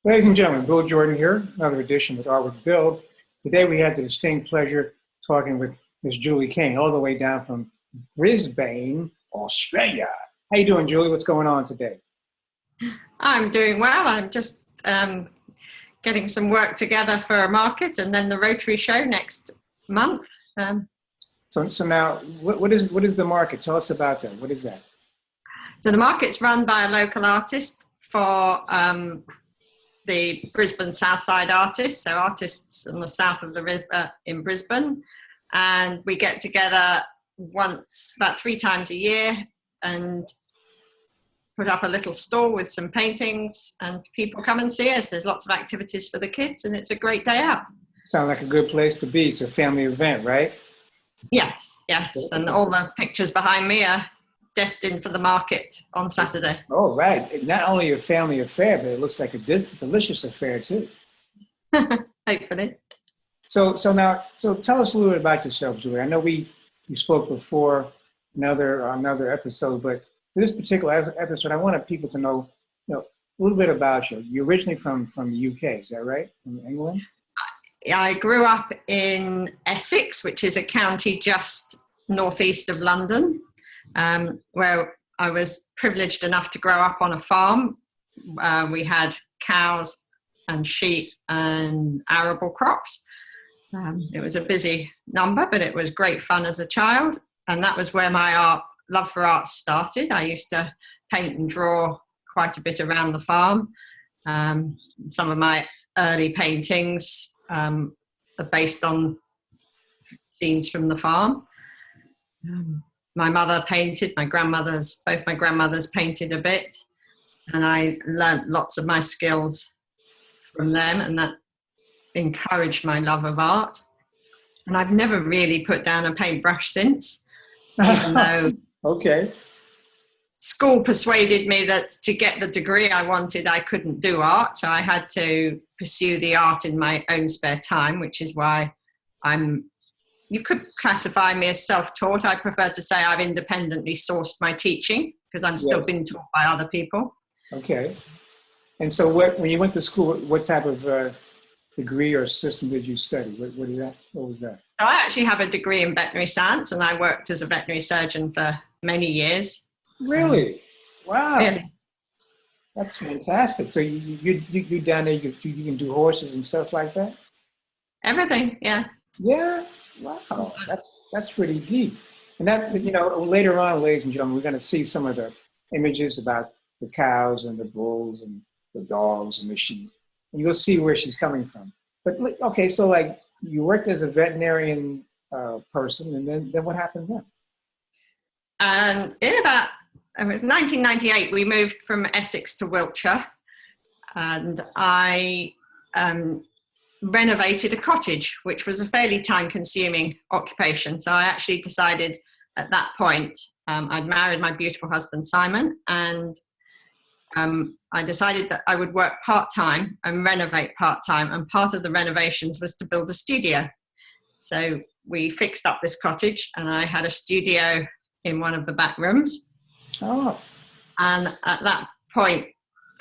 Ladies and gentlemen, Bill Jordan here, another edition with Art with Bill. Today we have the distinct pleasure talking with Ms. Julie King, all the way down from Brisbane, Australia. How you doing, Julie? What's going on today? I'm doing well. I'm just getting some work together for a market and then the Rotary show next month. So now, what is the market? Tell us about that. What is that? So the market's run by a local artist for the Brisbane Southside artists, so artists in the south of the river in Brisbane. And we get together about 3 times a year and put up a little stall with some paintings, and people come and see us. There's lots of activities for the kids and it's a great day out. Sounds like a good place to be. It's a family event, right? Yes. And all the pictures behind me are destined for the market on Saturday. Oh, right. Not only a family affair, but it looks like a delicious affair too. Hopefully. So tell us a little bit about yourself, Julie. I know you spoke before another episode, but for this particular episode, I wanted people to know, a little bit about you. You're originally from the UK, is that right? From England? I grew up in Essex, which is a county just northeast of London, where I was privileged enough to grow up on a farm. We had cows and sheep and arable crops. It was a busy number, but it was great fun as a child. And that was where my love for art started. I used to paint and draw quite a bit around the farm. Some of my early paintings are based on scenes from the farm. My mother painted, both my grandmothers painted a bit, and I learnt lots of my skills from them, and that encouraged my love of art. And I've never really put down a paintbrush since, even though okay. School persuaded me that to get the degree I wanted, I couldn't do art. So I had to pursue the art in my own spare time, which is why you could classify me as self-taught. I prefer to say I've independently sourced my teaching because I'm still being taught by other people. Okay. And so when you went to school, what type of degree or system did you study? What was that? So I actually have a degree in veterinary science, and I worked as a veterinary surgeon for many years. Really? Wow. Really? That's fantastic. So you down there, you can do horses and stuff like that? Everything, yeah. Yeah? Wow. That's pretty deep. And that, later on, ladies and gentlemen, we're going to see some of the images about the cows and the bulls and the dogs and the sheep. And you'll see where she's coming from. But okay, so like you worked as a veterinarian person, and then what happened then? It was 1998, we moved from Essex to Wiltshire, and I renovated a cottage, which was a fairly time-consuming occupation. So I actually decided at that point, I'd married my beautiful husband, Simon, and I decided that I would work part-time and renovate part-time, and part of the renovations was to build a studio. So we fixed up this cottage, and I had a studio in one of the back rooms. Oh. And at that point,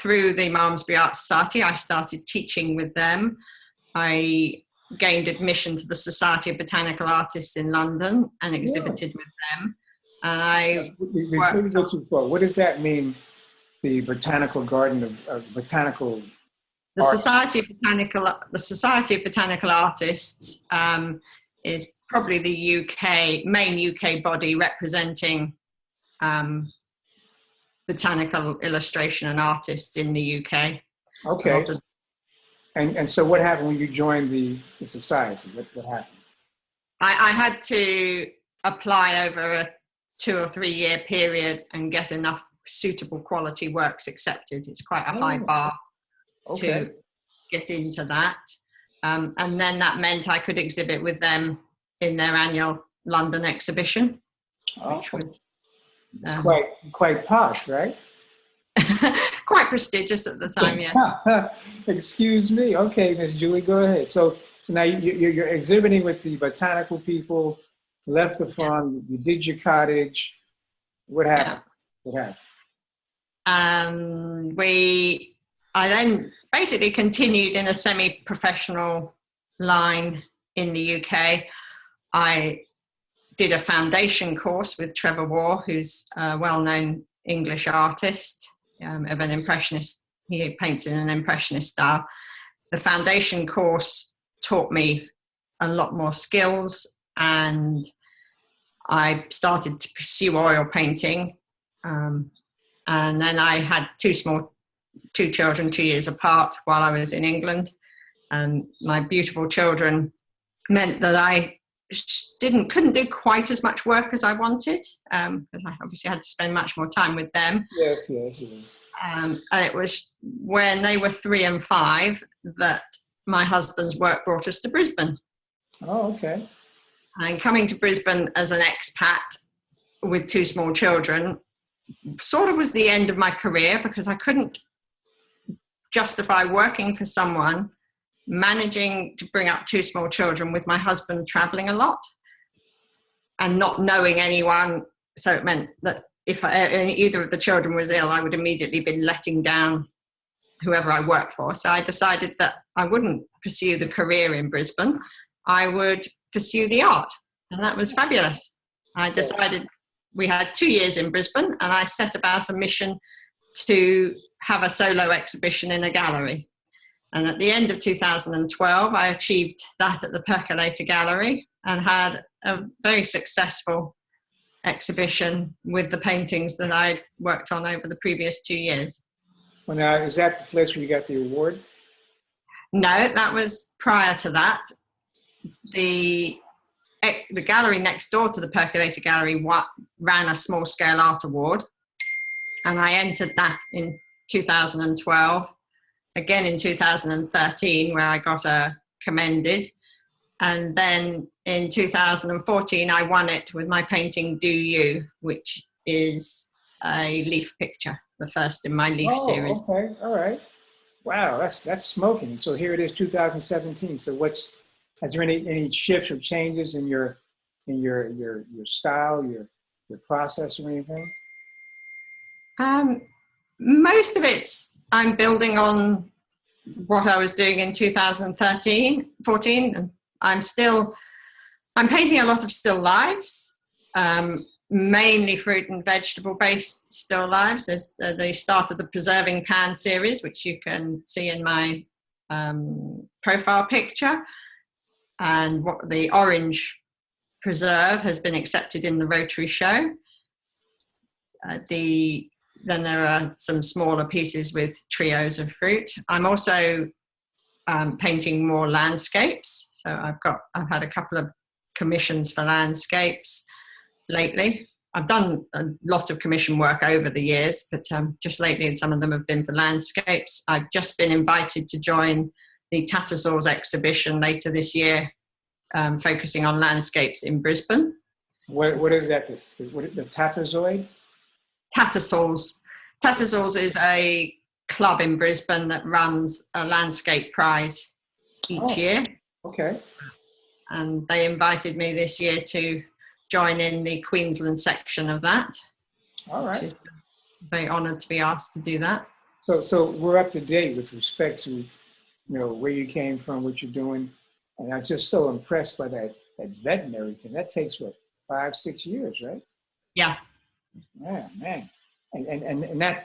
through the Malmesbury Art Society, I started teaching with them. I gained admission to the Society of Botanical Artists in London and exhibited with them. And before you go too far, what does that mean? The Botanical Garden of Botanical. The Society of Botanical Artists is probably the main UK body representing botanical illustration and artists in the UK. Okay. And so what happened when you joined the society? What happened? I had to apply over a 2 or 3 year period and get enough suitable quality works accepted. It's quite a high bar to get into that. And then that meant I could exhibit with them in their annual London exhibition. Which was, it's quite posh, right? Quite prestigious at the time, yeah. Excuse me. Okay, Miss Julie, go ahead. So now you're exhibiting with the botanical people, left the farm, you did your cottage. What happened? We I then basically continued in a semi-professional line in the UK. I did a foundation course with Trevor Waugh, who's a well-known English artist of an impressionist. He paints in an impressionist style. The foundation course taught me a lot more skills, and I started to pursue oil painting. And then I had two children 2 years apart while I was in England. And my beautiful children meant that I couldn't do quite as much work as I wanted, because I obviously had to spend much more time with them. Yes. And it was when they were 3 and 5 that my husband's work brought us to Brisbane. Oh, okay. And coming to Brisbane as an expat with 2 small children sort of was the end of my career, because I couldn't justify working for someone managing to bring up 2 small children with my husband traveling a lot and not knowing anyone. So it meant that if either of the children was ill, I would immediately be letting down whoever I worked for. So I decided that I wouldn't pursue the career in Brisbane. I would pursue the art. And that was fabulous. I decided we had 2 years in Brisbane, and I set about a mission to have a solo exhibition in a gallery. And at the end of 2012, I achieved that at the Percolator Gallery and had a very successful exhibition with the paintings that I'd worked on over the previous 2 years. Well, now, is that the place where you got the award? No, that was prior to that. The gallery next door to the Percolator Gallery ran a small-scale art award, and I entered that in 2012. Again in 2013, where I got commended. And then in 2014, I won it with my painting Do You, which is a leaf picture, the first in my leaf series. Okay, all right. Wow, that's smoking. So here it is, 2017. So has there any shifts or changes in your style, your process or anything? Most of I'm building on what I was doing in 14, and I'm painting a lot of still lives, mainly fruit and vegetable based still lives. There's the start of the Preserving Pan series, which you can see in my profile picture, and what the orange preserve has been accepted in the Rotary show. Then there are some smaller pieces with trios of fruit. I'm also painting more landscapes. So I've had a couple of commissions for landscapes lately. I've done a lot of commission work over the years, but just lately some of them have been for landscapes. I've just been invited to join the Tattersalls exhibition later this year, focusing on landscapes in Brisbane. What is that? The Tatterzoid? Tattersalls. Tattersalls is a club in Brisbane that runs a landscape prize each year. Okay. And they invited me this year to join in the Queensland section of that. All right. Very honoured to be asked to do that. So we're up to date with respect to, where you came from, what you're doing. And I'm just so impressed by that veterinary thing. That takes 5-6 years, right? Yeah. Yeah, man. And not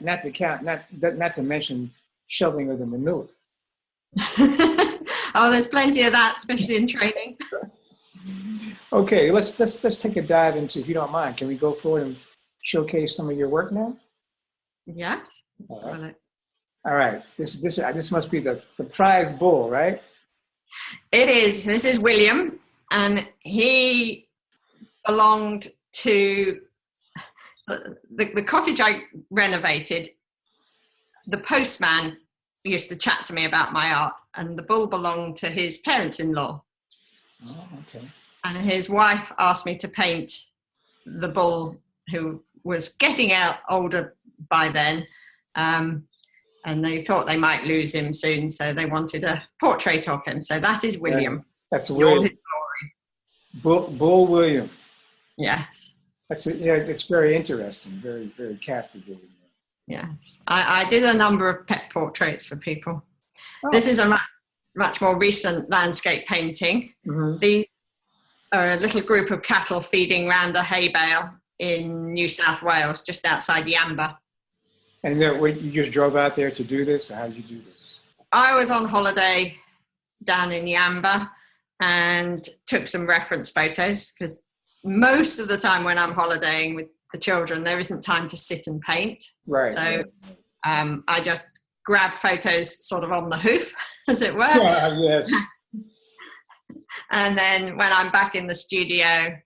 to mention shoveling of the manure. Oh, there's plenty of that, especially in training. Okay, let's take a dive into, if you don't mind, can we go forward and showcase some of your work now? Yeah. All right. This must be the prize bull, right? It is. This is William, and he belonged to the cottage I renovated. The postman used to chat to me about my art, and the bull belonged to his parents-in-law. Oh, okay. And his wife asked me to paint the bull, who was getting older by then, and they thought they might lose him soon, so they wanted a portrait of him. So that is William. That's William. Bull William. Yes. It's very interesting, very, very captivating. Yes, I did a number of pet portraits for people. Oh. This is a much more recent landscape painting. Mhm. The a little group of cattle feeding round a hay bale in New South Wales, just outside Yamba. And then you just drove out there to do this, or how did you do this? I was on holiday down in Yamba and took some reference photos, because most of the time when I'm holidaying with the children, there isn't time to sit and paint. Right. So I just grab photos sort of on the hoof, as it were. Yeah, yes. And then when I'm back in the studio,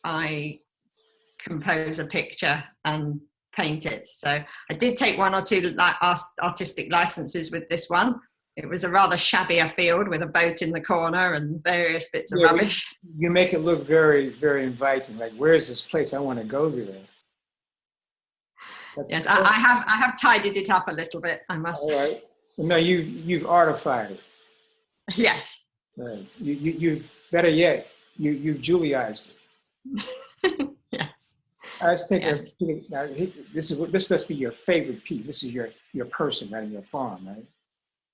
I compose a picture and paint it. So I did take one or two artistic licenses with this one. It was a rather shabbier field with a boat in the corner and various bits of rubbish. You make it look very, very inviting. Like, where's this place? I want to go there. Yes, cool. I have tidied it up a little bit, I must. All right. No, you've artified it. Yes. Right. You better yet, you've Juliized it. Yes. Let's take now, this must be your favorite piece. This is your person, right, in your farm, right?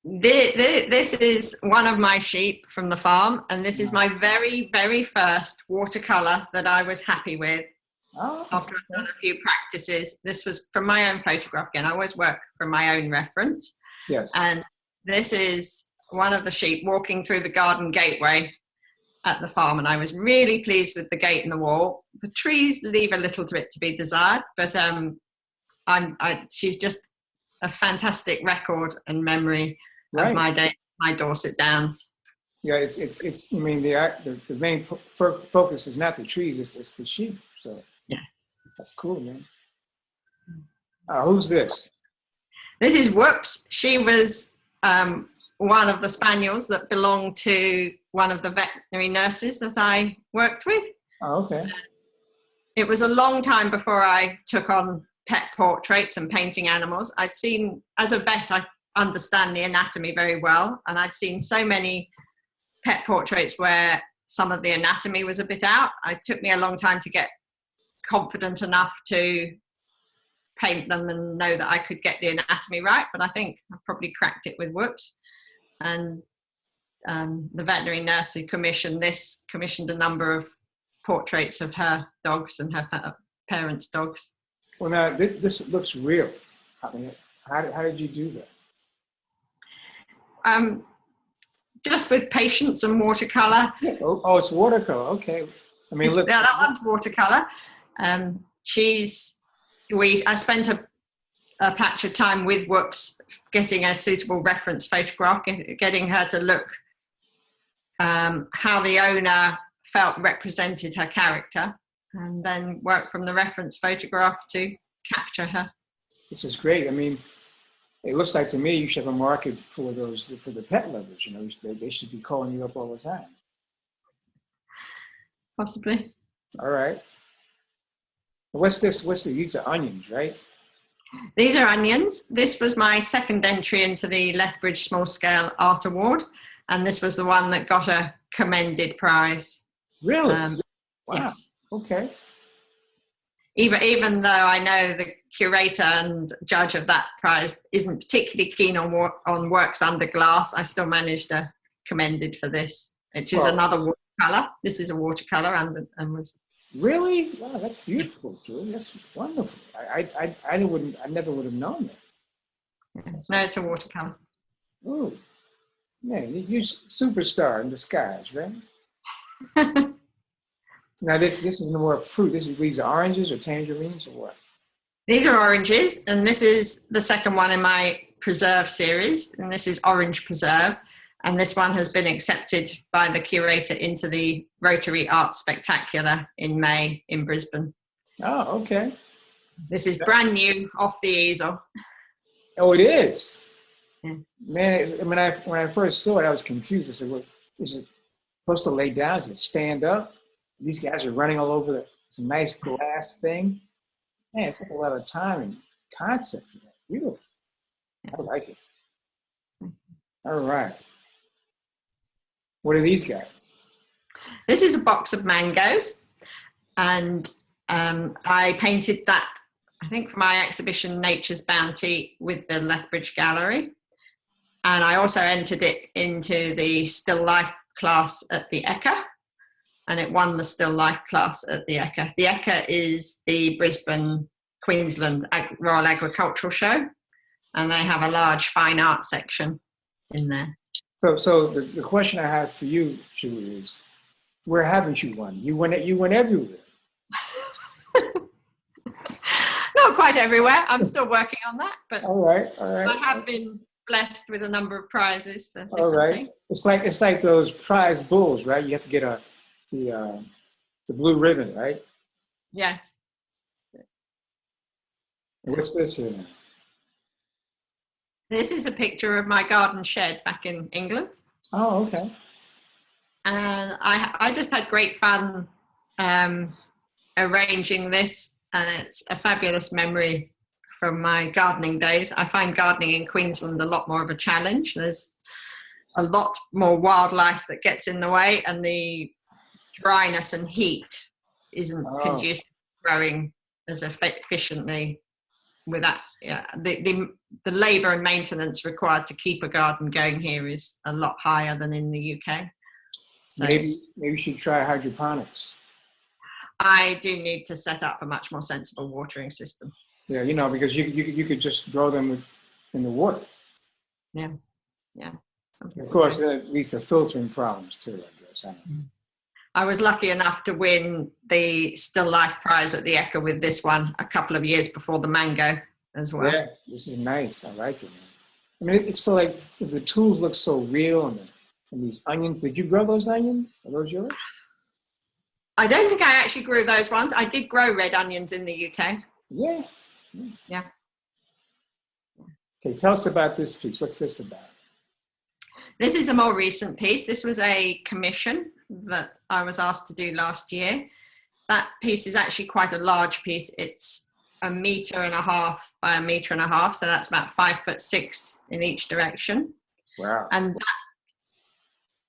This is one of my sheep from the farm, and this is my very, very first watercolor that I was happy with. Oh, after I've done a few practices. This was from my own photograph. Again, I always work from my own reference. yes. And this is one of the sheep walking through the garden gateway at the farm, and I was really pleased with the gate and the wall. The trees leave a little bit to be desired, but she's just a fantastic record and memory of my day, my Dorset Downs. Yeah, it's. I mean, the main focus is not the trees; it's the sheep. So yes, that's cool, man. Who's this? This is Whoops. She was one of the spaniels that belonged to one of the veterinary nurses that I worked with. Oh, okay. It was a long time before I took on pet portraits and painting animals. I'd seen, as a vet, I understand the anatomy very well, and I'd seen so many pet portraits where some of the anatomy was a bit out. It took me a long time to get confident enough to paint them and know that I could get the anatomy right, but I think I probably cracked it with Whoops. And the veterinary nurse who commissioned a number of portraits of her dogs and her parents' dogs. Well, now this looks real. I mean, how did you do that? Just with patience and watercolor. Oh, it's watercolor. Okay. I mean, look. Yeah, that one's watercolor. I spent a patch of time with Whoops getting a suitable reference photograph, getting her to look how the owner felt represented her character, and then work from the reference photograph to capture her. This is great. I mean, it looks like to me you should have a market for the pet lovers. You know, they should be calling you up all the time. Possibly. All right. What's this? These are onions, right? These are onions. This was my second entry into the Lethbridge Small Scale Art Award, and this was the one that got a commended prize. Really? Wow. Yes. Okay. Even though I know the curator and judge of that prize isn't particularly keen on works under glass, I still managed to commended for this, which is another watercolor. This is a watercolor and was. Really? Wow, that's beautiful, Julie. That's wonderful. I never would have known that. No, it's a watercolor. Oh, man, you're superstar in disguise, right? Now this is more fruit. These are oranges or tangerines or what? These are oranges, and this is the second one in my preserve series, and this is orange preserve. And this one has been accepted by the curator into the Rotary Arts Spectacular in May in Brisbane. Oh, okay. This is brand new, off the easel. Oh, it is? Yeah. Man, when I first saw it, I was confused. I said, well, is it supposed to lay down? Is it stand up? These guys are running all over it's a nice glass thing. Man, it's like a lot of time and concept for that. Beautiful. I like it. All right. What are these guys? This is a box of mangoes, and I painted that I think for my exhibition Nature's Bounty with the Lethbridge Gallery. And I also entered it into the still life class at the Ekka, and it won the still life class at the Ekka. The Ekka is the Brisbane, Queensland Royal Agricultural Show, and they have a large fine art section in there. So the question I have for you, Julie, is where haven't you won? You win everywhere. Not quite everywhere. I'm still working on that, but All right. I have been blessed with a number of prizes for different All right. things. It's like those prize bulls, right? You have to get the blue ribbon, right? Yes. What's this here now? This is a picture of my garden shed back in England. Oh, okay. And I just had great fun arranging this, and it's a fabulous memory from my gardening days. I find gardening in Queensland a lot more of a challenge. There's a lot more wildlife that gets in the way, and the dryness and heat isn't conducive to growing as efficiently without the labour and maintenance required to keep a garden going here is a lot higher than in the UK. So Maybe you should try hydroponics. I do need to set up a much more sensible watering system. Yeah, because you could just grow them in the water. Yeah. Of course, that leads to filtering problems too, I guess. I was lucky enough to win the Still Life Prize at the Ekka with this one a couple of years before the mango as well. Yeah, this is nice. I like it, man. I mean, it's so like the tools look so real, and these onions. Did you grow those onions? Are those yours? I don't think I actually grew those ones. I did grow red onions in the UK. Yeah. Yeah. Okay, tell us about this piece. What's this about? This is a more recent piece. This was a commission that I was asked to do last year. That piece is actually quite a large piece. It's 1.5 meters by 1.5 meters, so that's about 5'6" in each direction. Wow. And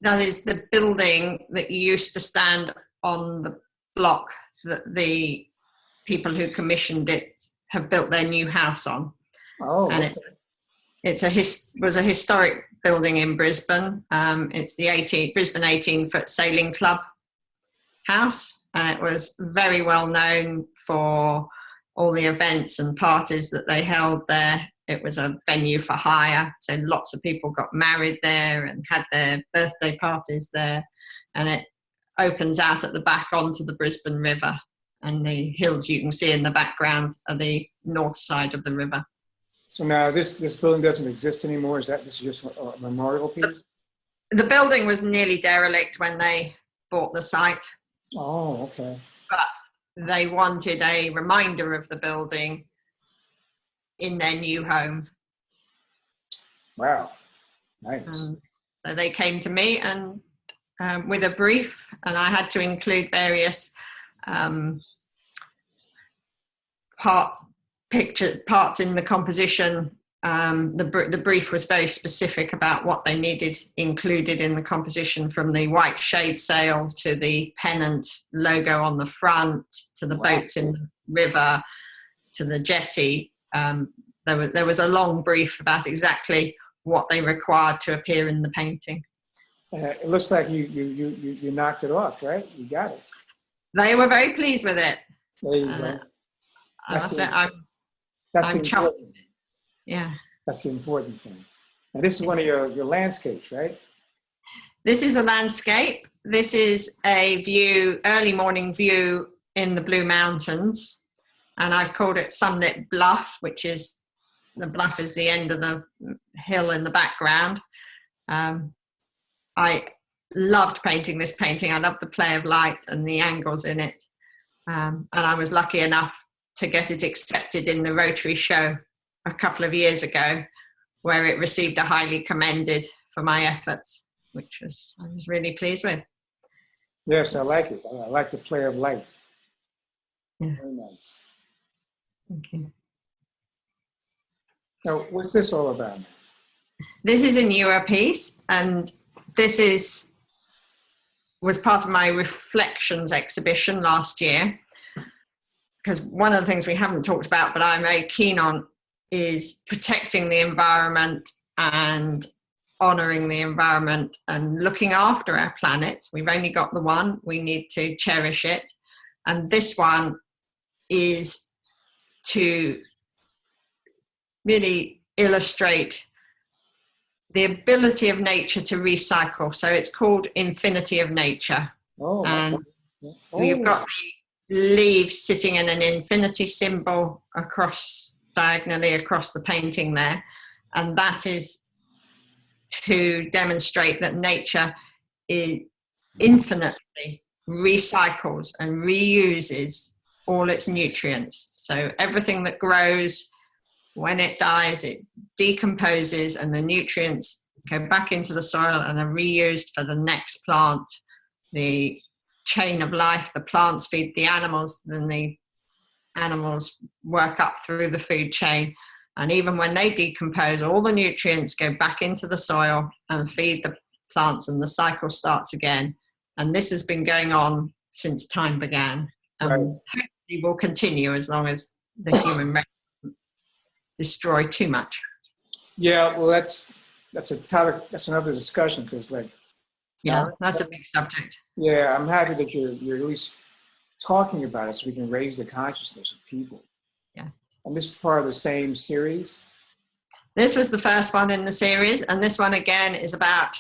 that is the building that used to stand on the block that the people who commissioned it have built their new house on. Oh, and okay. it was a historic building in Brisbane. It's the Brisbane 18-foot sailing club house, and it was very well known for all the events and parties that they held there. It was a venue for hire, so lots of people got married there and had their birthday parties there, and it opens out at the back onto the Brisbane River, and the hills you can see in the background are the north side of the river. So now this building doesn't exist anymore. This is just a memorial piece? The building was nearly derelict when they bought the site. Oh, okay. But they wanted a reminder of the building in their new home. Wow. Nice. So they came to me and with a brief, and I had to include various parts in the composition. The brief was very specific about what they needed included in the composition, from the white shade sail to the pennant logo on the front to the boats in the river to the jetty. There was a long brief about exactly what they required to appear in the painting. It looks like you knocked it off, right? You got it. They were very pleased with it. There you go. I'm chuffed. Yeah. That's the important thing. And this is one of your landscapes, right? This is a landscape. This is a view, early morning view in the Blue Mountains. And I've called it Sunlit Bluff, the bluff is the end of the hill in the background. I loved painting this painting. I loved the play of light and the angles in it. And I was lucky enough to get it accepted in the Rotary show a couple of years ago, where it received a highly commended for my efforts, which I was really pleased with. Yes, I like it. I like the play of light. Yeah. Very nice. Thank you. So what's this all about? This is a newer piece, and this was part of my Reflections exhibition last year. because one of the things we haven't talked about, but I'm very keen on, is protecting the environment and honouring the environment and looking after our planet. We've only got the one, we need to cherish it. And this one is to really illustrate the ability of nature to recycle. So it's called Infinity of Nature. Oh, And oh. you've got the leaves sitting in an infinity symbol diagonally across the painting there. And that is to demonstrate that nature is infinitely recycles and reuses all its nutrients. So everything that grows, when it dies, it decomposes and the nutrients go back into the soil and are reused for the next plant. The chain of life, the plants feed the animals, then the animals work up through the food chain. And even when they decompose, all the nutrients go back into the soil and feed the plants, and the cycle starts again. And this has been going on since time began. And hopefully will continue as long as the human race doesn't destroy too much. Yeah, well, that's a topic. That's another discussion because, like, yeah, that's a big subject. Yeah, I'm happy that you're at least talking about it so we can raise the consciousness of people. Yeah. And this is part of the same series? This was the first one in the series, and this one again is about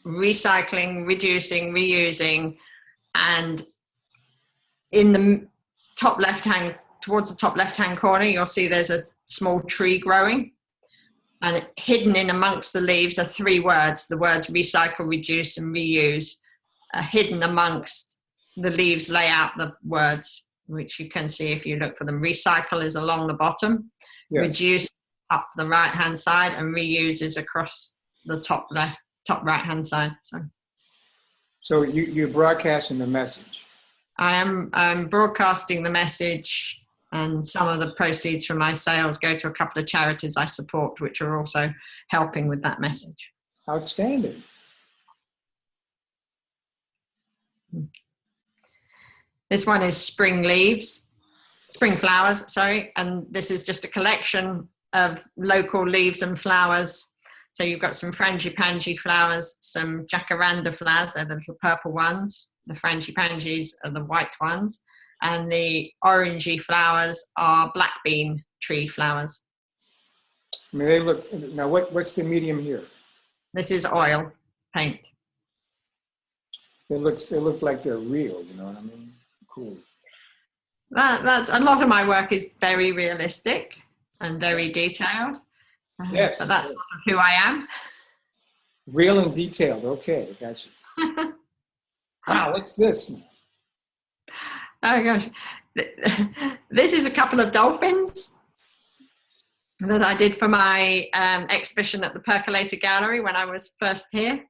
recycling, reducing, reusing, and in the top left-hand, towards the top left-hand corner, you'll see there's a small tree growing, and hidden in amongst the leaves are three words, the words recycle, reduce, and reuse. Hidden amongst the leaves lay out the words, which you can see if you look for them. Recycle is along the bottom, yes. Reduce up the right-hand side, and reuse is across the top right-hand side. So you're broadcasting the message. I'm broadcasting the message, and some of the proceeds from my sales go to a couple of charities I support, which are also helping with that message. Outstanding. This one is spring flowers, sorry, and this is just a collection of local leaves and flowers. So you've got some frangipani flowers, some jacaranda flowers, they're the little purple ones. The frangipanis are the white ones. And the orangey flowers are black bean tree flowers. I mean, they look, now what's the medium here? This is oil paint. They look like they're real, you know what I mean? Cool. That's a lot of my work is very realistic and very detailed. Yes. But that's sort of who I am. Real and detailed. Okay, gotcha. Wow, what's this? Oh gosh, this is a couple of dolphins that I did for my exhibition at the Percolator Gallery when I was first here.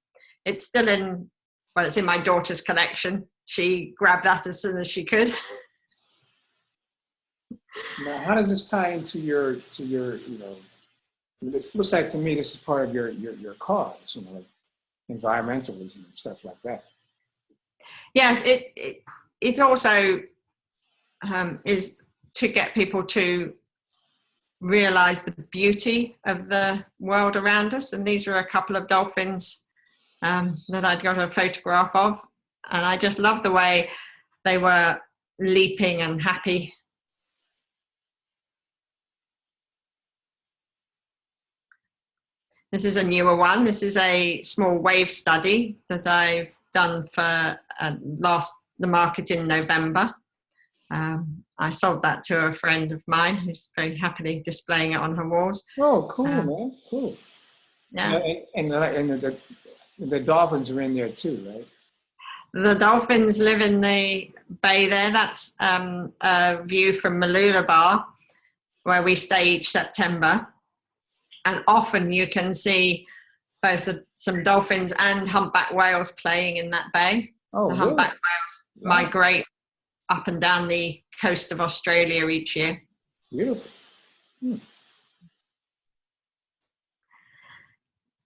It's still in, well, it's in my daughter's collection. She grabbed that as soon as she could. Now, how does this tie into your, you know, this looks like to me this is part of your cause, you know, like environmentalism and stuff like that. Yes, it also is to get people to realize the beauty of the world around us. And these are a couple of dolphins that I'd got a photograph of. And I just love the way they were leaping and happy. This is a newer one. This is a small wave study that I've done for the market in November. I sold that to a friend of mine who's very happily displaying it on her walls. Oh, cool, man, cool. Yeah. And the dolphins are in there too, right? The dolphins live in the bay there. That's a view from Mooloolaba, where we stay each September. And often you can see both some dolphins and humpback whales playing in that bay. Oh, the humpback whales migrate up and down the coast of Australia each year. Beautiful.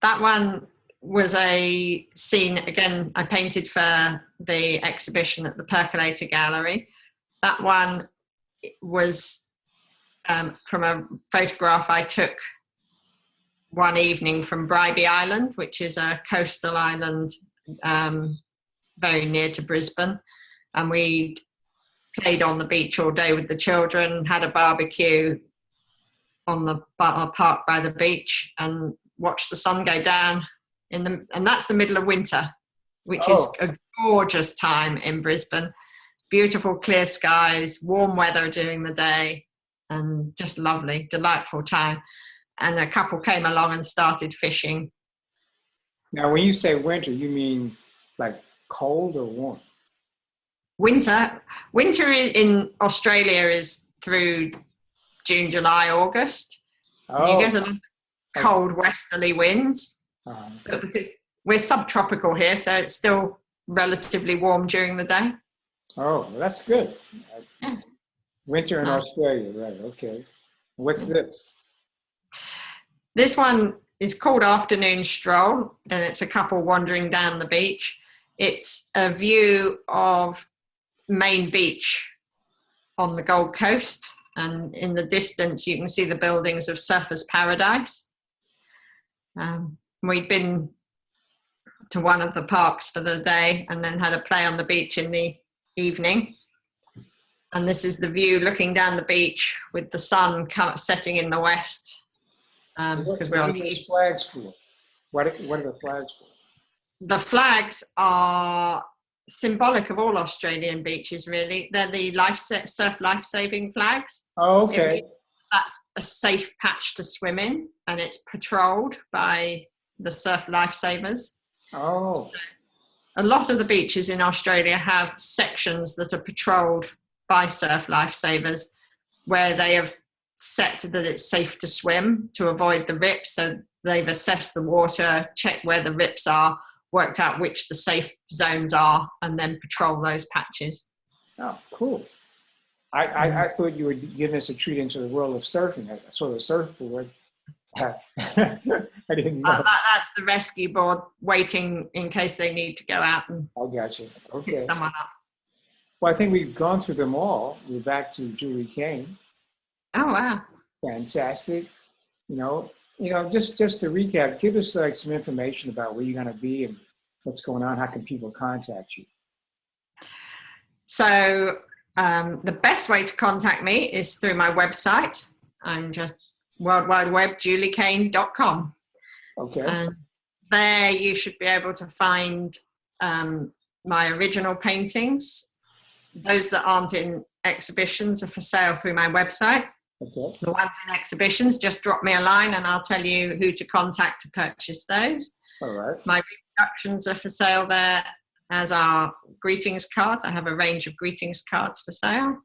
That one was a scene, again, I painted for the exhibition at the Percolator Gallery. That one was from a photograph I took one evening from Bribie Island, which is a coastal island very near to Brisbane. And we played on the beach all day with the children, had a barbecue on the park by the beach, and watched the sun go down and that's the middle of winter, which is a gorgeous time in Brisbane. Beautiful clear skies, warm weather during the day, and just lovely, delightful time. And a couple came along and started fishing. Now, when you say winter, you mean like cold or warm? Winter in Australia is through June, July, August. You get a lot of cold westerly winds. But because we're subtropical here, so it's still relatively warm during the day. Oh, well, that's good. Yeah. Winter in Australia, right? Okay. What's this? This one is called Afternoon Stroll, and it's a couple wandering down the beach. It's a view of Main Beach on the Gold Coast, and in the distance you can see the buildings of Surfers Paradise. We'd been to one of the parks for the day and then had a play on the beach in the evening. And this is the view looking down the beach with the sun setting in the west. Because we're on the east. Flags for? What are the flags for? The flags are symbolic of all Australian beaches, really. They're the surf life-saving flags. Oh, okay. That's a safe patch to swim in, and it's patrolled by the surf lifesavers. Oh. A lot of the beaches in Australia have sections that are patrolled by surf lifesavers where they have set that it's safe to swim to avoid the rips. So they've assessed the water, checked where the rips are, worked out which the safe zones are, and then patrol those patches. Oh, cool. I thought you were giving us a treat into the world of surfing. I saw the surfboard. I didn't know. That's the rescue board waiting in case they need to go out and got you. Okay. pick someone up. Well, I think we've gone through them all. We're back to Julie Cain. Oh, wow. Fantastic. Just to recap, give us like some information about where you're going to be and what's going on. How can people contact you? So the best way to contact me is through my website. I'm just World Wide Web, juliecain.com. Okay. And there you should be able to find my original paintings. Those that aren't in exhibitions are for sale through my website. Okay. The ones in exhibitions, just drop me a line and I'll tell you who to contact to purchase those. All right. My reproductions are for sale there, as are greetings cards. I have a range of greetings cards for sale.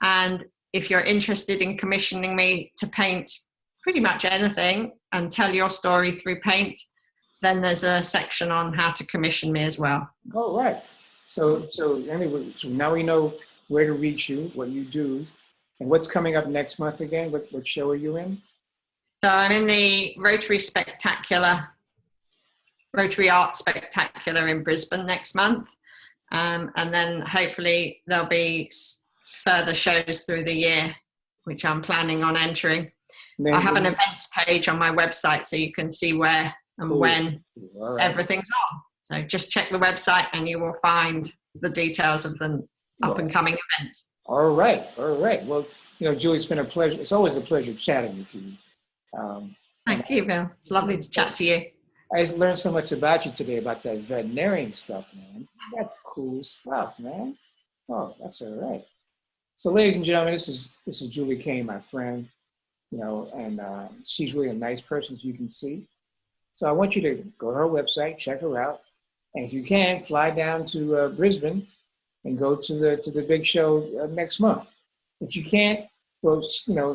And if you're interested in commissioning me to paint pretty much anything and tell your story through paint, then there's a section on how to commission me as well. All right. So anyway, so now we know where to reach you, what you do, and what's coming up next month again. What show are you in? So I'm in the Rotary Art Spectacular in Brisbane next month. And then hopefully there'll be further shows through the year, which I'm planning on entering. I have an events page on my website so you can see where and when everything's on. So just check the website and you will find the details of the up and coming events. All right. Well, Julie, it's been a pleasure. It's always a pleasure chatting with you. Thank you, Bill. It's lovely to chat to you. I learned so much about you today, about that veterinarian stuff, man. That's cool stuff, man. Oh, that's all right. So, ladies and gentlemen, this is Julie Cain, my friend. And she's really a nice person, as you can see. So I want you to go to her website, check her out, and if you can, fly down to Brisbane and go to the big show next month. If you can't, well,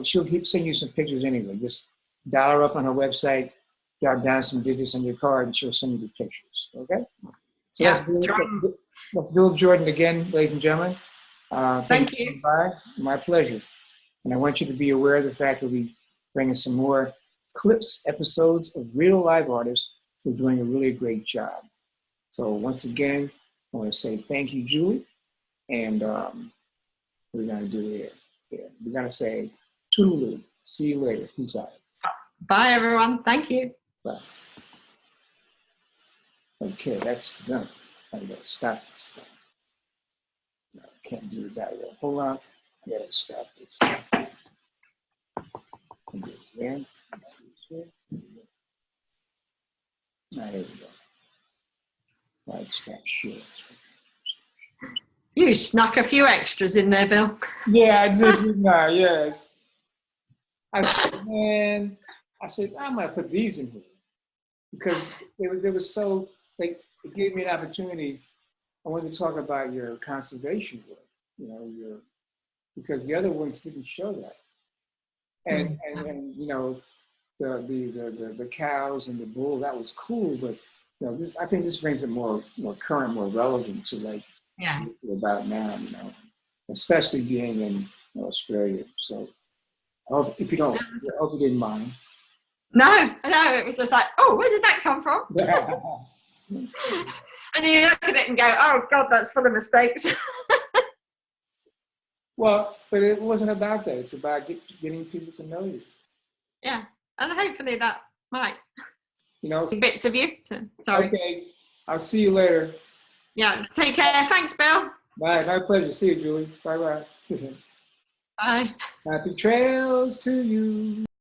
she'll send you some pictures anyway. Just dial her up on her website, jot down some digits on your card, and she'll send you the pictures. Okay? So yeah. Let's do Jordan again, ladies and gentlemen. Thank you. Bye. My pleasure. And I want you to be aware of the fact that we're bringing some more episodes of real live artists who are doing a really great job. So once again, I want to say thank you, Julie. And we're going to do here. Yeah, we're gonna say toodaloo. See you later. Peace out. Bye, everyone. Thank you. Bye. Okay, that's done. I gotta stop this thing. No, I can't do it that way. Hold on. I gotta stop this. There. Now, here we go. Right, stop share. You snuck a few extras in there, Bill. Yeah, I did. Yes. I said, man, I'm gonna put these in here because they were so. It gave me an opportunity. I wanted to talk about your conservation work. You know, because the other ones didn't show that, and you know, the cows and the bull, that was cool, but you know, I think this brings it more current, more relevant to like Yeah. about now, you know, especially being in Australia. So I hope if you don't, I hope you didn't mind. No, it was just like, oh, where did that come from? And you look at it and go, oh God, that's full of mistakes. Well, but it wasn't about that. It's about getting people to know you. Yeah, and hopefully that might. You know, Bits of you. Sorry. Okay, I'll see you later. Yeah, take care. Thanks, Bill. Bye. My pleasure. See you, Julie. Bye bye. Bye. Happy trails to you.